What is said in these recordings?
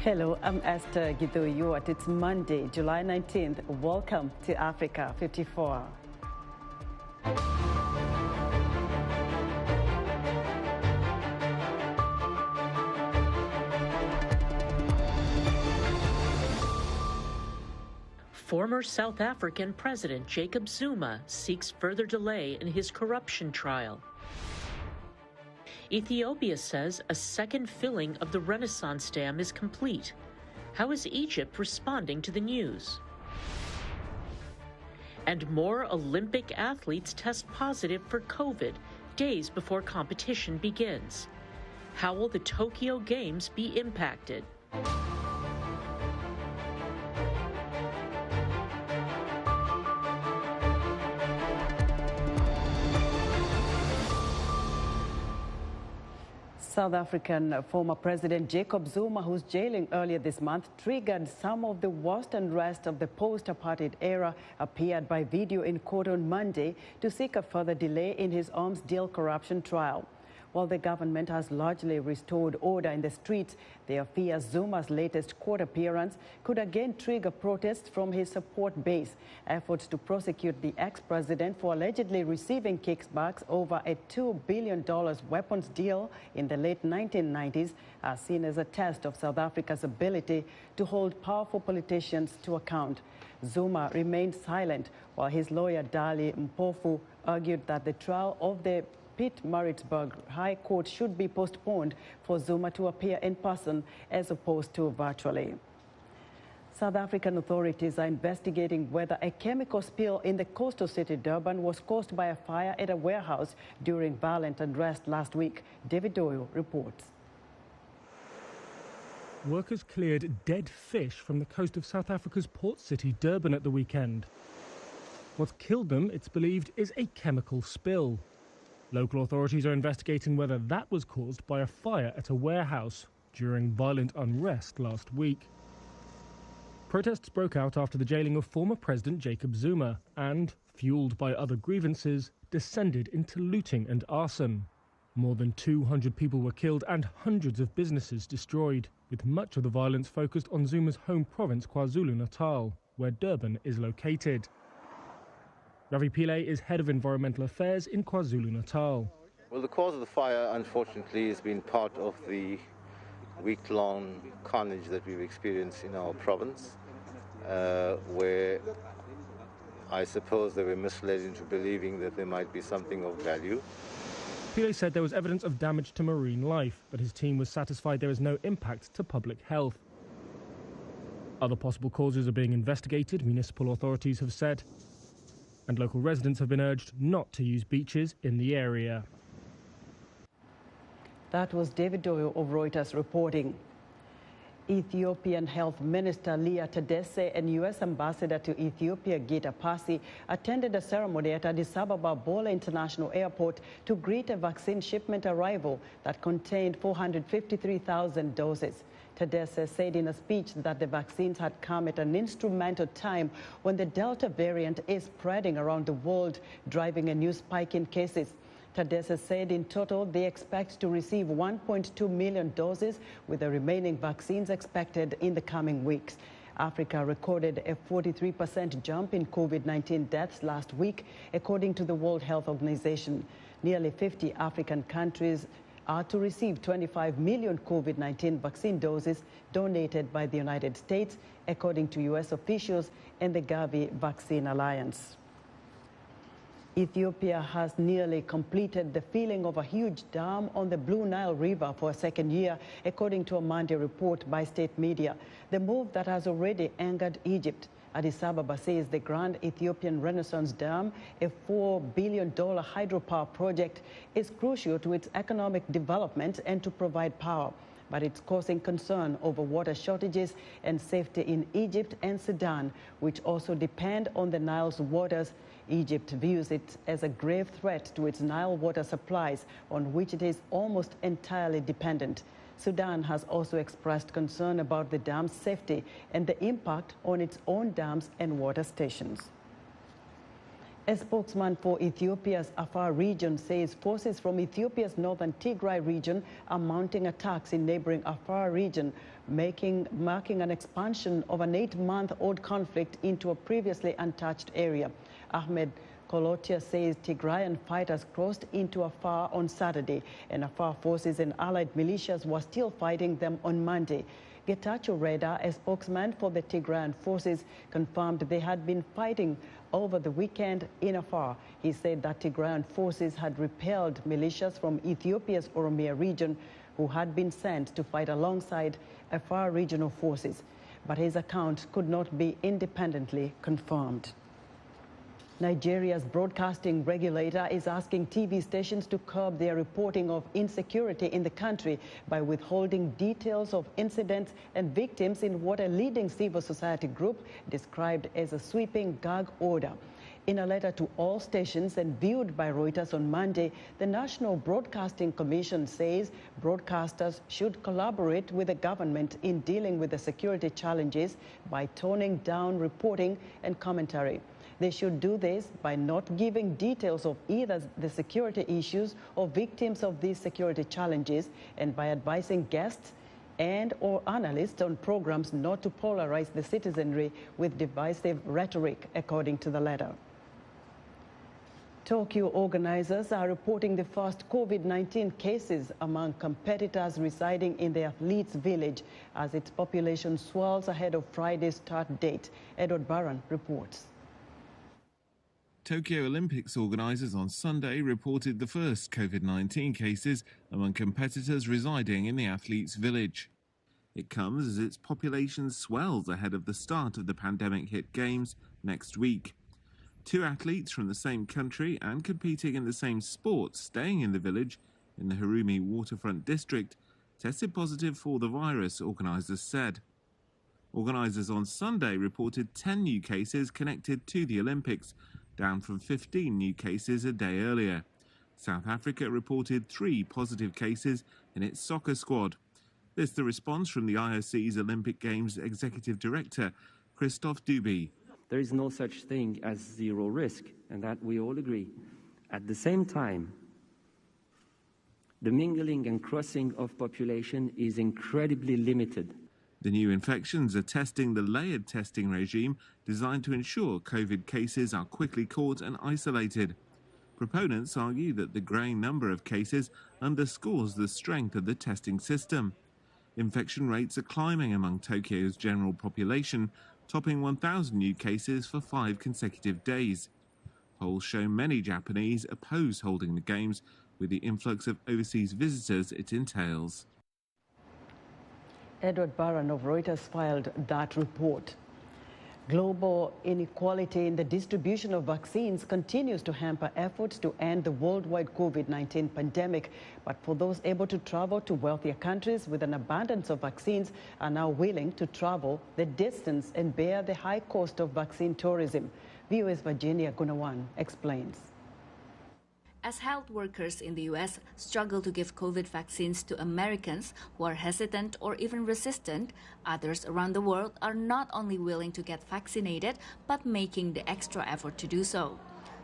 Hello, I'm Esther Githui-Ewart. It's Monday, July 19th. Welcome to Africa 54. Former South African President Jacob Zuma seeks further delay in his corruption trial. Ethiopia says a second filling of the Renaissance Dam is complete. How is Egypt responding to the news? And more Olympic athletes test positive for COVID days before competition begins. How will the Tokyo Games be impacted? South African former President Jacob Zuma, whose jailing earlier this month triggered some of the worst unrest of the post-apartheid era, appeared by video in court on Monday to seek a further delay in his arms deal corruption trial. While the government has largely restored order in the streets, there fears Zuma's latest court appearance could again trigger protests from his support base. Efforts to prosecute the ex-president for allegedly receiving kickbacks over a $2 billion weapons deal in the late 1990s are seen as a test of South Africa's ability to hold powerful politicians to account. Zuma remained silent, while his lawyer Dali Mpofu argued that the trial of the Pietermaritzburg High Court should be postponed for Zuma to appear in person as opposed to virtually. South African authorities are investigating whether a chemical spill in the coastal city Durban was caused by a fire at a warehouse during violent unrest last week. David Doyle reports. Workers cleared dead fish from the coast of South Africa's port city Durban at the weekend. What's killed them, it's believed, is a chemical spill. Local authorities are investigating whether that was caused by a fire at a warehouse during violent unrest last week. Protests broke out after the jailing of former President Jacob Zuma and, fueled by other grievances, descended into looting and arson. More than 200 people were killed and hundreds of businesses destroyed, with much of the violence focused on Zuma's home province KwaZulu-Natal, where Durban is located. Ravi Pillay is head of environmental affairs in KwaZulu-Natal. Well, the cause of the fire, unfortunately, has been part of the week-long carnage that we've experienced in our province, where I suppose they were misled into believing that there might be something of value. Pillay said there was evidence of damage to marine life, but his team was satisfied there is no impact to public health. Other possible causes are being investigated, municipal authorities have said, and local residents have been urged not to use beaches in the area. That was David Doyle of Reuters reporting. Ethiopian Health Minister Lia Tadesse and U.S. Ambassador to Ethiopia Geeta Pasi attended a ceremony at Addis Ababa Bole International Airport to greet a vaccine shipment arrival that contained 453,000 doses. Tadesse said in a speech that the vaccines had come at an instrumental time when the Delta variant is spreading around the world, driving a new spike in cases. Tadesse said in total they expect to receive 1.2 million doses, with the remaining vaccines expected in the coming weeks. Africa recorded a 43% jump in COVID-19 deaths last week, according to the World Health Organization. Nearly 50 African countries are to receive 25 million COVID-19 vaccine doses donated by the United States, according to U.S. officials and the Gavi Vaccine Alliance. Ethiopia has nearly completed the filling of a huge dam on the Blue Nile River for a second year, according to a Monday report by state media. The move that has already angered Egypt. Addis Ababa says the Grand Ethiopian Renaissance Dam, a $4 billion hydropower project, is crucial to its economic development and to provide power. But it's causing concern over water shortages and safety in Egypt and Sudan, which also depend on the Nile's waters. Egypt views it as a grave threat to its Nile water supplies, on which it is almost entirely dependent. Sudan has also expressed concern about the dam's safety and the impact on its own dams and water stations. A spokesman for Ethiopia's Afar region says forces from Ethiopia's northern Tigray region are mounting attacks in neighboring Afar region, marking an expansion of an 8-month-old conflict into a previously untouched area. Ahmed Kolotia says Tigrayan fighters crossed into Afar on Saturday, and Afar forces and allied militias were still fighting them on Monday. Getachew Reda, a spokesman for the Tigrayan forces, confirmed they had been fighting over the weekend in Afar. He said that Tigrayan forces had repelled militias from Ethiopia's Oromia region who had been sent to fight alongside Afar regional forces. But his account could not be independently confirmed. Nigeria's broadcasting regulator is asking TV stations to curb their reporting of insecurity in the country by withholding details of incidents and victims in what a leading civil society group described as a sweeping gag order. In a letter to all stations and viewed by Reuters on Monday, the National Broadcasting Commission says broadcasters should collaborate with the government in dealing with the security challenges by toning down reporting and commentary. They should do this by not giving details of either the security issues or victims of these security challenges, and by advising guests and/or analysts on programs not to polarize the citizenry with divisive rhetoric, according to the letter. Tokyo organizers are reporting the first COVID-19 cases among competitors residing in the athletes' village as its population swells ahead of Friday's start date. Edward Barron reports. Tokyo Olympics organisers on Sunday reported the first COVID-19 cases among competitors residing in the athletes' village. It comes as its population swells ahead of the start of the pandemic-hit games next week. 2 athletes from the same country and competing in the same sport staying in the village in the Harumi waterfront district tested positive for the virus, organisers said. Organisers on Sunday reported 10 new cases connected to the Olympics, down from 15 new cases a day earlier. South Africa reported 3 positive cases in its soccer squad. This the response from the IOC's Olympic Games Executive Director, Christophe Duby. There is no such thing as zero risk, and that we all agree. At the same time, the mingling and crossing of population is incredibly limited. The new infections are testing the layered testing regime designed to ensure COVID cases are quickly caught and isolated. Proponents argue that the growing number of cases underscores the strength of the testing system. Infection rates are climbing among Tokyo's general population, topping 1,000 new cases for 5 consecutive days. Polls show many Japanese oppose holding the Games with the influx of overseas visitors it entails. Edward Barron of Reuters filed that report. Global inequality in the distribution of vaccines continues to hamper efforts to end the worldwide COVID-19 pandemic. But for those able to travel to wealthier countries with an abundance of vaccines are now willing to travel the distance and bear the high cost of vaccine tourism. VOA's Virginia Gunawan explains. As health workers in the U.S. struggle to give COVID vaccines to Americans who are hesitant or even resistant, others around the world are not only willing to get vaccinated, but making the extra effort to do so.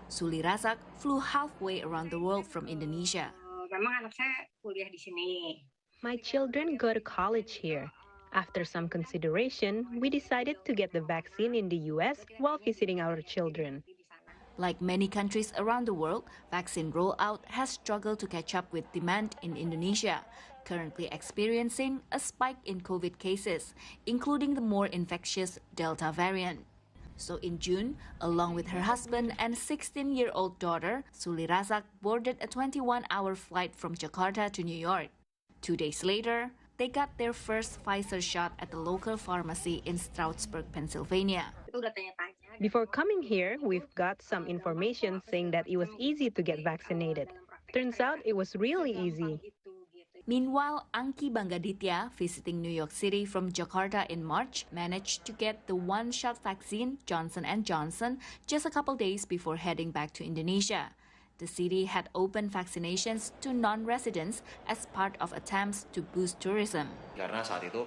Suli Razak flew halfway around the world from Indonesia. My children go to college here. After some consideration, we decided to get the vaccine in the U.S. while visiting our children. Like many countries around the world, vaccine rollout has struggled to catch up with demand in Indonesia, currently experiencing a spike in COVID cases, including the more infectious Delta variant. So in June, along with her husband and 16-year-old daughter, Suli Razak boarded a 21-hour flight from Jakarta to New York. 2 days later, they got their first Pfizer shot at the local pharmacy in Stroudsburg, Pennsylvania. Before coming here, we've got some information saying that it was easy to get vaccinated. Turns out it was really easy. Meanwhile, Angki Banggaditya, visiting New York City from Jakarta in March, managed to get the one-shot vaccine Johnson & Johnson just a couple days before heading back to Indonesia. The city had opened vaccinations to non-residents as part of attempts to boost tourism.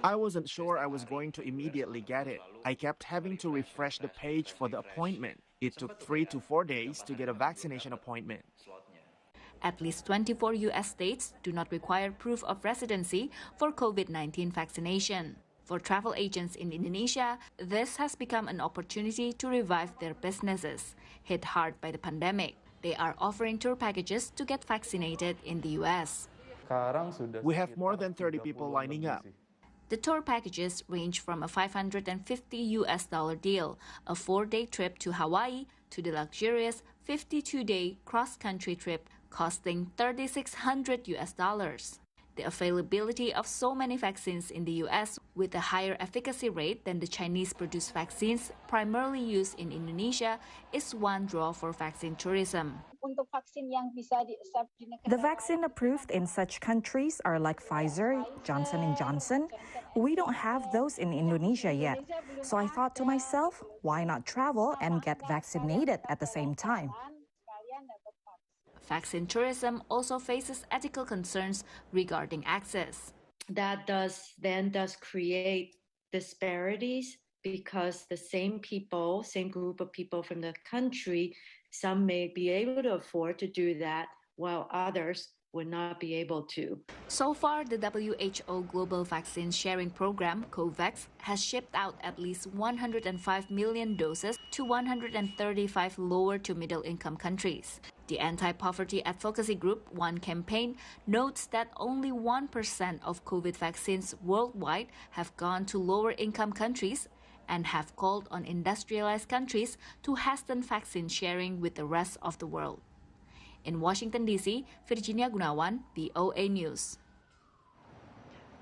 I wasn't sure I was going to immediately get it. I kept having to refresh the page for the appointment. It took 3 to 4 days to get a vaccination appointment. At least 24 U.S. states do not require proof of residency for COVID-19 vaccination. For travel agents in Indonesia, this has become an opportunity to revive their businesses, hit hard by the pandemic. They are offering tour packages to get vaccinated in the U.S. We have more than 30 people lining up. The tour packages range from a $550 deal, a 4-day trip to Hawaii, to the luxurious 52-day cross-country trip costing $3,600. The availability of so many vaccines in the U.S. with a higher efficacy rate than the Chinese-produced vaccines primarily used in Indonesia is one draw for vaccine tourism. The vaccine approved in such countries are like Pfizer, Johnson & Johnson. We don't have those in Indonesia yet. So I thought to myself, why not travel and get vaccinated at the same time? Vaccine tourism also faces ethical concerns regarding access. That does create disparities because the same group of people from the country, some may be able to afford to do that while others would not be able to. So far, the WHO Global Vaccine Sharing Program, COVAX, has shipped out at least 105 million doses to 135 lower to middle income countries. The anti-poverty advocacy group One Campaign notes that only 1% of COVID vaccines worldwide have gone to lower income countries and have called on industrialized countries to hasten vaccine sharing with the rest of the world. In Washington, D.C., Virginia Gunawan, VOA News.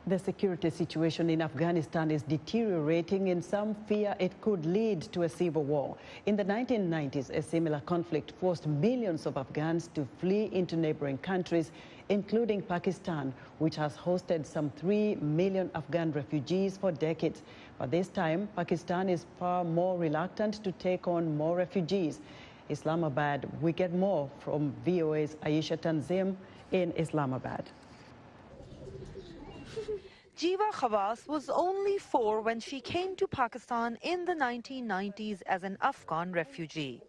The security situation in Afghanistan is deteriorating, and some fear it could lead to a civil war. In the 1990s, a similar conflict forced millions of Afghans to flee into neighboring countries, including Pakistan, which has hosted some 3 million Afghan refugees for decades. But this time, Pakistan is far more reluctant to take on more refugees. Islamabad, we get more from VOA's Aisha Tanzim in Islamabad. Jiva Khawas was only 4 when she came to Pakistan in the 1990s as an Afghan refugee.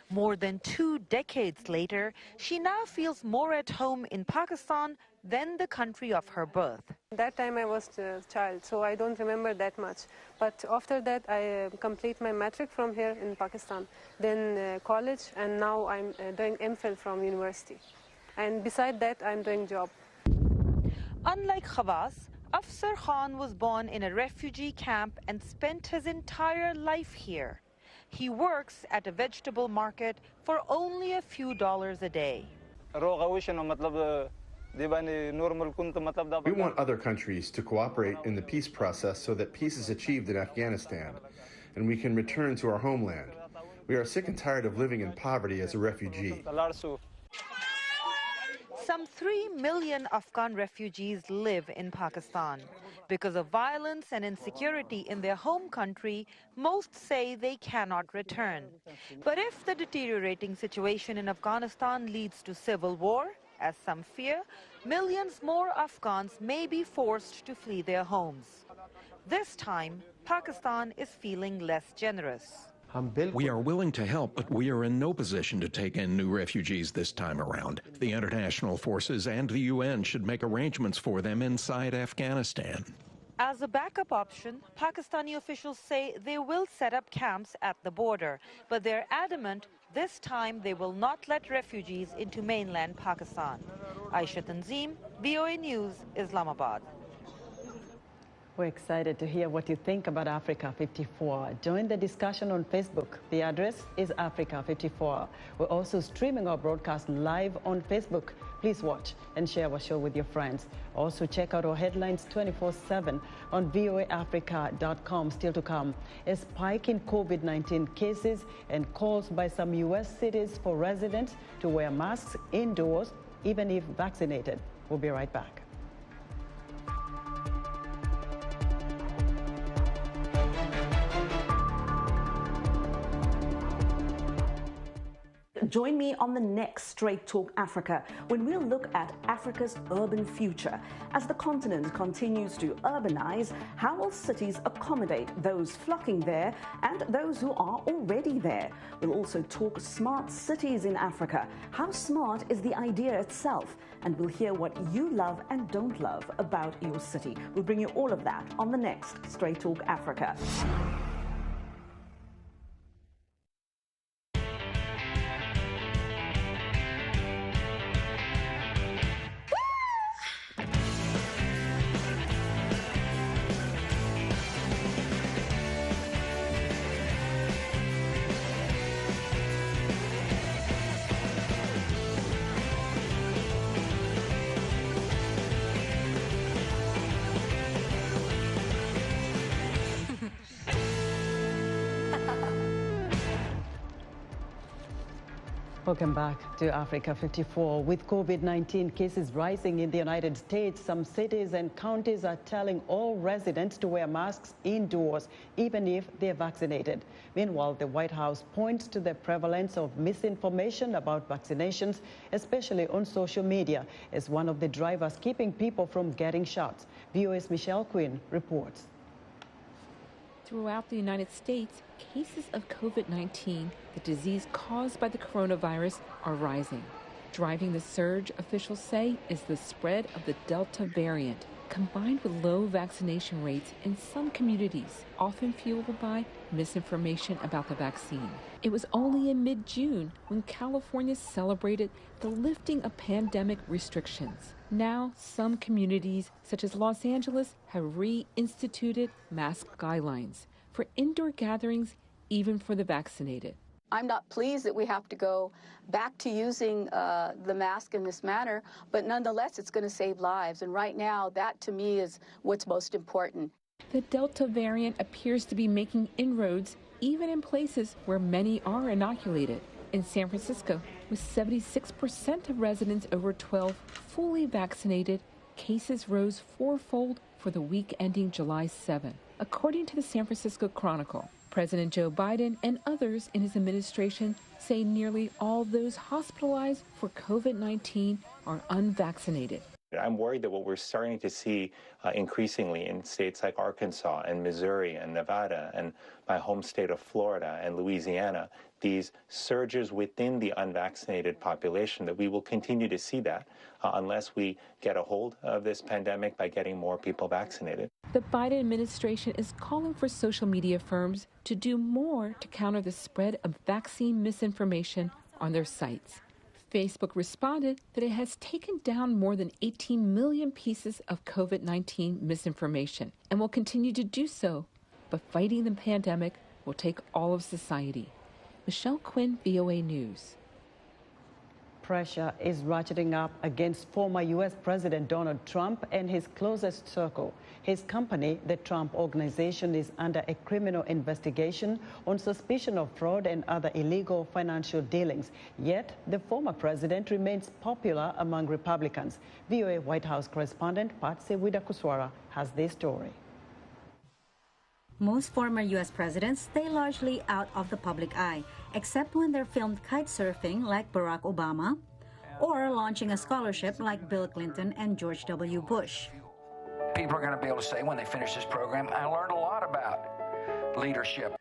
More than 2 decades later, she now feels more at home in Pakistan than the country of her birth. That time I was a child, so I don't remember that much. But after that, I complete my matric from here in Pakistan, then college, and now I'm doing MPhil from university. And beside that, I'm doing job. Unlike Khawas, Afsar Khan was born in a refugee camp and spent his entire life here. He works at a vegetable market for only a few dollars a day. We want other countries to cooperate in the peace process so that peace is achieved in Afghanistan and we can return to our homeland. We are sick and tired of living in poverty as a refugee. Some 3 million Afghan refugees live in Pakistan. Because of violence and insecurity in their home country, most say they cannot return. But if the deteriorating situation in Afghanistan leads to civil war, as some fear, millions more Afghans may be forced to flee their homes. This time, Pakistan is feeling less generous. We are willing to help, but we are in no position to take in new refugees this time around. The international forces and the UN should make arrangements for them inside Afghanistan. As a backup option, Pakistani officials say they will set up camps at the border, but they're adamant this time they will not let refugees into mainland Pakistan. Aisha Tanzim, VOA News, Islamabad. We're excited to hear what you think about Africa 54. Join the discussion on Facebook. The address is Africa 54. We're also streaming our broadcast live on Facebook. Please watch and share our show with your friends. Also check out our headlines 24/7 on voaafrica.com. Still to come, a spike in COVID-19 cases and calls by some U.S. cities for residents to wear masks indoors, even if vaccinated. We'll be right back. Join me on the next Straight Talk Africa when we'll look at Africa's urban future. As the continent continues to urbanize, how will cities accommodate those flocking there and those who are already there? We'll also talk smart cities in Africa. How smart is the idea itself? And we'll hear what you love and don't love about your city. We'll bring you all of that on the next Straight Talk Africa. Welcome back to Africa 54. With COVID-19 cases rising in the United States, some cities and counties are telling all residents to wear masks indoors, even if they're vaccinated. Meanwhile, the White House points to the prevalence of misinformation about vaccinations, especially on social media, as one of the drivers keeping people from getting shots. VOA's Michelle Quinn reports. Throughout the United States, cases of COVID-19, the disease caused by the coronavirus, are rising. Driving the surge, officials say, is the spread of the Delta variant, combined with low vaccination rates in some communities, often fueled by misinformation about the vaccine. It was only in mid-June when California celebrated the lifting of pandemic restrictions. Now, some communities, such as Los Angeles, have reinstituted mask guidelines for indoor gatherings, even for the vaccinated. I'm not pleased that we have to go back to using the mask in this manner, but nonetheless, it's going to save lives. And right now, that to me is what's most important. The Delta variant appears to be making inroads even in places where many are inoculated. In San Francisco, with 76% of residents over 12 fully vaccinated, cases rose fourfold for the week ending July 7. According to the San Francisco Chronicle, President Joe Biden and others in his administration say nearly all those hospitalized for COVID-19 are unvaccinated. I'm worried that what we're starting to see increasingly in states like Arkansas and Missouri and Nevada and my home state of Florida and Louisiana, these surges within the unvaccinated population, that we will continue to see that unless we get a hold of this pandemic by getting more people vaccinated. The Biden administration is calling for social media firms to do more to counter the spread of vaccine misinformation on their sites. Facebook responded that it has taken down more than 18 million pieces of COVID-19 misinformation and will continue to do so. But fighting the pandemic will take all of society. Michelle Quinn, VOA News. Pressure is ratcheting up against former U.S. President Donald Trump and his closest circle. His company, the Trump Organization, is under a criminal investigation on suspicion of fraud and other illegal financial dealings. Yet, the former president remains popular among Republicans. VOA White House correspondent Patsy Widakuswara has this story. Most former U.S. presidents stay largely out of the public eye, except when they're filmed kite surfing like Barack Obama or launching a scholarship like Bill Clinton and George W. Bush. People are going to be able to say when they finish this program, I learned a lot about leadership.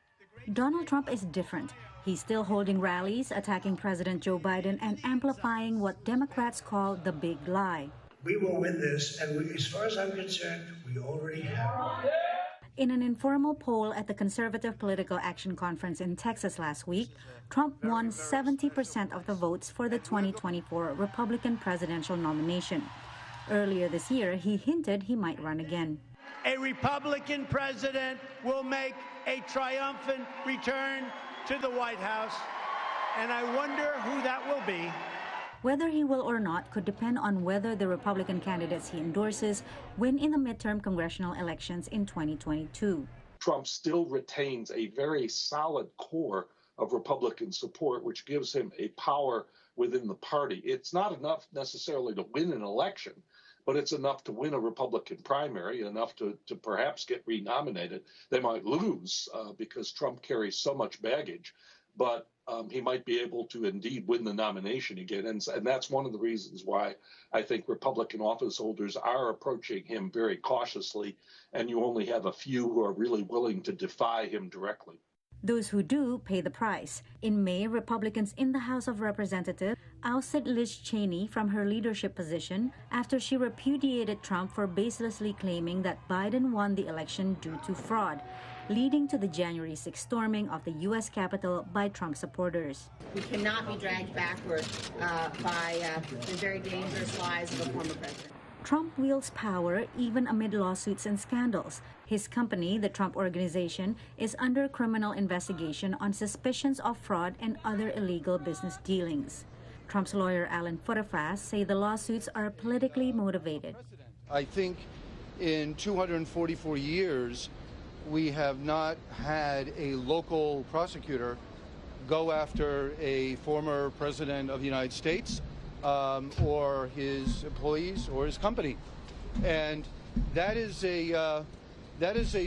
Donald Trump is different. He's still holding rallies, attacking President Joe Biden and amplifying what Democrats call the big lie. We will win this, and as far as I'm concerned, we already have. In an informal poll at the Conservative Political Action Conference in Texas last week, Trump won 70% of the votes for the 2024 Republican presidential nomination. Earlier this year, he hinted he might run again. A Republican president will make a triumphant return to the White House, and I wonder who that will be. Whether he will or not could depend on whether the Republican candidates he endorses win in the midterm congressional elections in 2022. Trump still retains a very solid core of Republican support, which gives him a power within the party. It's not enough necessarily to win an election, but it's enough to win a Republican primary, enough to perhaps get renominated. They might lose because Trump carries so much baggage. but he might be able to indeed win the nomination again. And that's one of the reasons why I think Republican office holders are approaching him very cautiously, and you only have a few who are really willing to defy him directly. Those who do pay the price. In May, Republicans in the House of Representatives ousted Liz Cheney from her leadership position after she repudiated Trump for baselessly claiming that Biden won the election due to fraud, leading to the January 6 storming of the U.S. Capitol by Trump supporters. We cannot be dragged backward by the very dangerous lies of a former president. Trump wields power even amid lawsuits and scandals. His company, the Trump Organization, is under criminal investigation on suspicions of fraud and other illegal business dealings. Trump's lawyer Alan Futterfast say the lawsuits are politically motivated. I think in 244 years, we have not had a local prosecutor go after a former president of the United States or his employees or his company. And that is a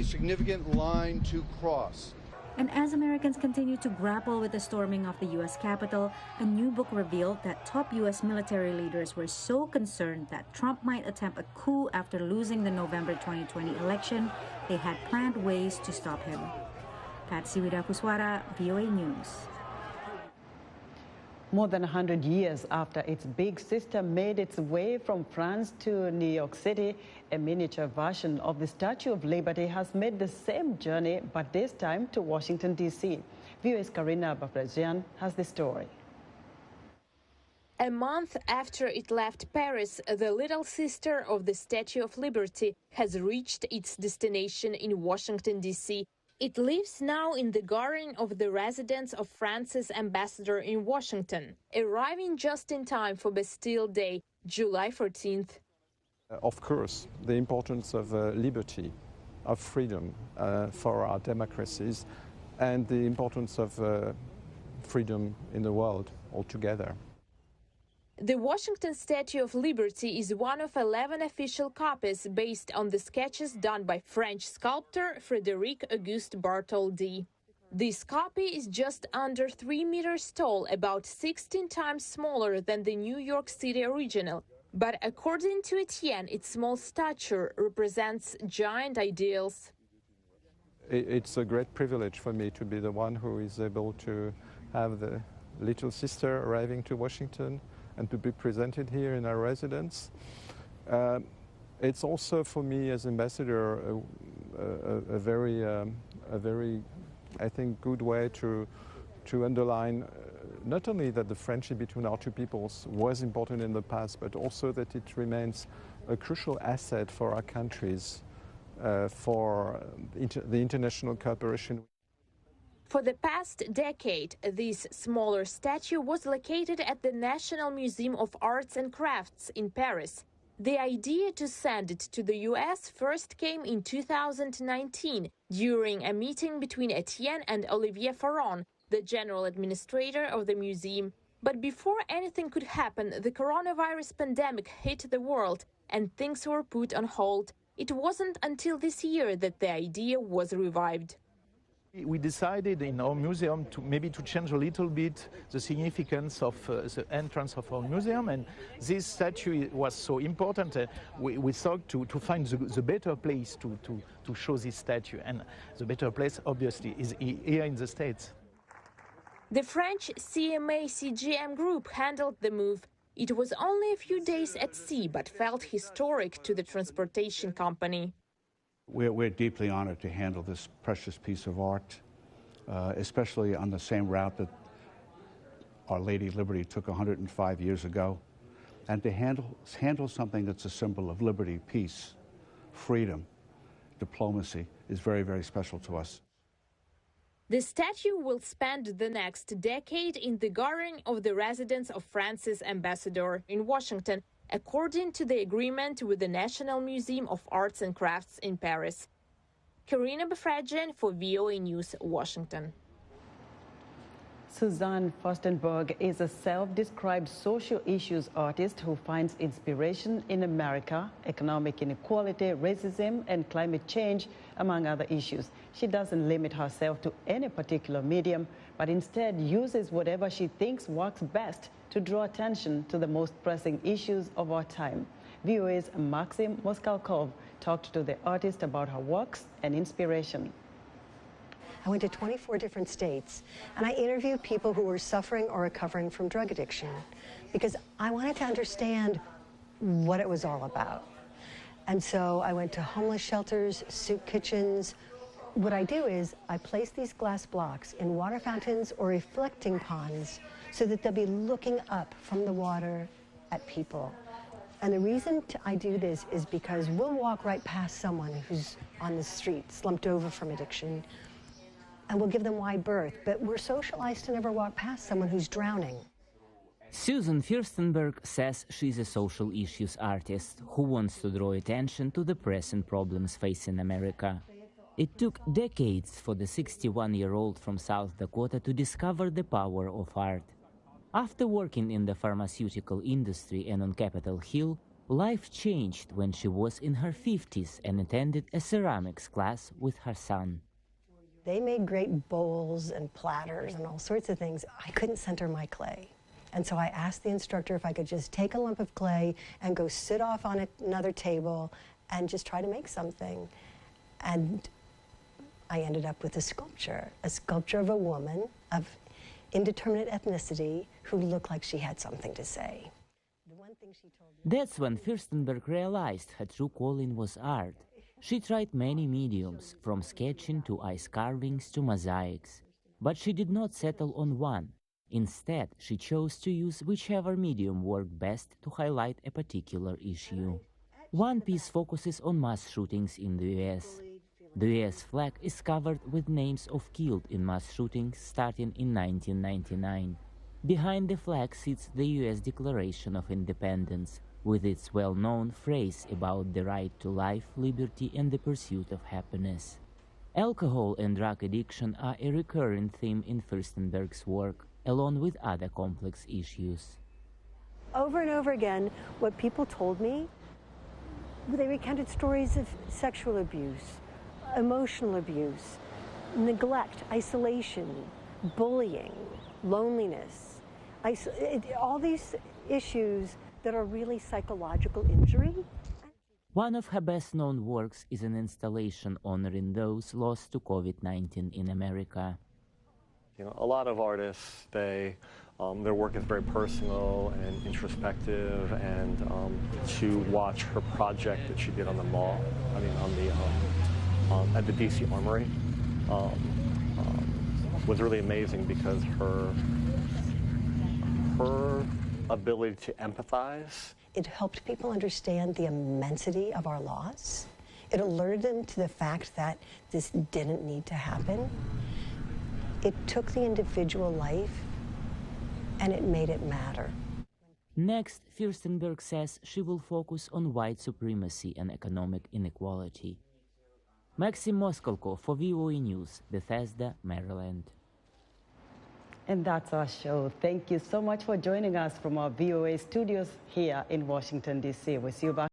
significant line to cross. And as Americans continue to grapple with the storming of the U.S. Capitol, a new book revealed that top U.S. military leaders were so concerned that Trump might attempt a coup after losing the November 2020 election, they had planned ways to stop him. Patsy Widakuswara, VOA News. More than 100 years after its big sister made its way from France to New York City, a miniature version of the Statue of Liberty has made the same journey, but this time to Washington, D.C. VOA's Karina Babrajian has the story. A month after it left Paris, the little sister of the Statue of Liberty has reached its destination in Washington, D.C. It lives now in the garden of the residence of France's ambassador in Washington, arriving just in time for Bastille Day, July 14th. Of course, the importance of liberty, of freedom for our democracies, and the importance of freedom in the world altogether. The Washington Statue of Liberty is one of 11 official copies based on the sketches done by French sculptor Frédéric Auguste Bartholdi. This copy is just under 3 meters tall, about 16 times smaller than the New York City original. But according to Etienne, its small stature represents giant ideals. It's a great privilege for me to be the one who is able to have the little sister arriving to Washington and to be presented here in our residence. It's also for me as ambassador a very, I think, good way to underline not only that the friendship between our two peoples was important in the past, but also that it remains a crucial asset for our countries, for the international cooperation. For the past decade, this smaller statue was located at the National Museum of Arts and Crafts in Paris. The idea to send it to the U.S. first came in 2019 during a meeting between Etienne and Olivier Farron, the general administrator of the museum. But before anything could happen, the coronavirus pandemic hit the world and things were put on hold. It wasn't until this year that the idea was revived. We decided in our museum to maybe change a little bit the significance of the entrance of our museum, and this statue was so important. We thought to find the better place to show this statue, and the better place obviously is here in the States. The French CMA-CGM group handled the move. It was only a few days at sea, but felt historic to the transportation company. We're deeply honored to handle this precious piece of art, especially on the same route that Our Lady Liberty took 105 years ago, and to handle something that's a symbol of liberty, peace, freedom, diplomacy is very, very special to us. The statue will spend the next decade in the garden of the residence of France's ambassador in Washington, according to the agreement with the National Museum of Arts and Crafts in Paris. Karina Bafrajian for VOA News, Washington. Suzanne Furstenberg is a self-described social issues artist who finds inspiration in America, economic inequality, racism, and climate change, among other issues. She doesn't limit herself to any particular medium, but instead uses whatever she thinks works best to draw attention to the most pressing issues of our time. VOA's Maxim Moskalkov talked to the artist about her works and inspiration. I went to 24 different states, and I interviewed people who were suffering or recovering from drug addiction because I wanted to understand what it was all about. And so I went to homeless shelters, soup kitchens. What I do is I place these glass blocks in water fountains or reflecting ponds so that they'll be looking up from the water at people. And the reason I do this is because we'll walk right past someone who's on the street, slumped over from addiction, and we'll give them wide berth, but we're socialized to never walk past someone who's drowning. Susan Furstenberg says she's a social issues artist who wants to draw attention to the present problems facing America. It took decades for the 61-year-old from South Dakota to discover the power of art. After working in the pharmaceutical industry and on Capitol Hill, life changed when she was in her 50s and attended a ceramics class with her son. They made great bowls and platters and all sorts of things. I couldn't center my clay. And so I asked the instructor if I could just take a lump of clay and go sit off on another table and just try to make something. And I ended up with a sculpture of a woman of indeterminate ethnicity who looked like she had something to say. That's when Furstenberg realized her true calling was art. She tried many mediums, from sketching to ice carvings to mosaics. But she did not settle on one. Instead, she chose to use whichever medium worked best to highlight a particular issue. One piece focuses on mass shootings in the U.S. The U.S. flag is covered with names of killed in mass shootings starting in 1999. Behind the flag sits the U.S. Declaration of Independence, with its well-known phrase about the right to life, liberty, and the pursuit of happiness. Alcohol and drug addiction are a recurring theme in Furstenberg's work, along with other complex issues. Over and over again, what people told me, they recounted stories of sexual abuse, emotional abuse, neglect, isolation, bullying, loneliness, all these issues that are really psychological injury. One of her best-known works is an installation honoring those lost to COVID-19 in America. You know, a lot of artists, their work is very personal and introspective, and to watch her project that she did on the mall, at the DC Armory, was really amazing because her ability to empathize. It helped people understand the immensity of our loss. It alerted them to the fact that this didn't need to happen. It took the individual life and it made it matter. Next, Furstenberg says she will focus on white supremacy and economic inequality. Maxim Moskalkov for VOA News, Bethesda, Maryland. And that's our show. Thank you so much for joining us from our VOA studios here in Washington, D.C. We'll see you back.